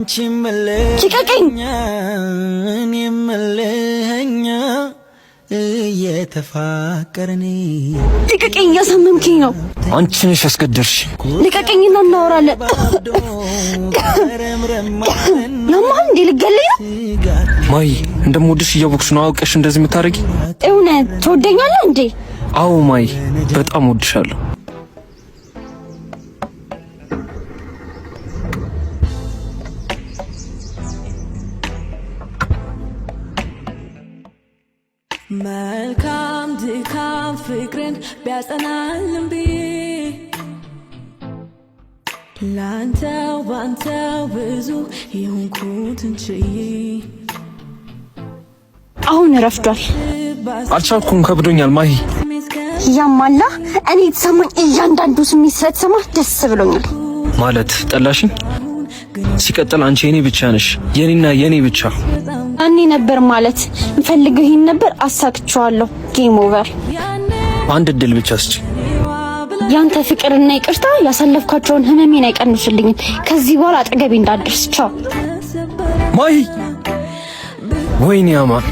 ልቀቀኝ! ልቀቀኝ! እያሳመምከኝ ነው። አንቺ ነሽ ያስገደርሽ። ልቀቀኝና እናወራለን። ያማል እንዴ? ልገለኝ ነው? ማይ እንደምወድሽ እያወቅሽ ነው አውቀሽ እንደዚህ የምታደርጊ? እውነት ትወደኛለህ እንዴ? አዎ ማይ በጣም ወድሻለሁ። መልካም ድካም ፍቅርን ቢያጸናልም ብዬ ላንተው ባንተው ብዙ የሆንኩትን ችዬ አሁን ረፍዷል። አልቻልኩም፣ ከብዶኛል ማሂ። ያማላ እኔ የተሰማኝ እያንዳንዱ ስሜት ስለተሰማ ደስ ብሎኛል። ማለት ጠላሽኝ? ሲቀጥል አንቺ የኔ ብቻ ነሽ፣ የኔና የኔ ብቻ። እኔ ነበር ማለት እንፈልገው ይሄን ነበር፣ አሳክቼዋለሁ። ጌም ኦቨር። አንድ እድል ብቻ እስኪ። ያንተ ፍቅርና ይቅርታ ያሳለፍኳቸውን ህመሜን አይቀንሱልኝም። ከዚህ በኋላ አጠገቤ እንዳትደርስ። ቻው ማሂ። ወይኔ አማን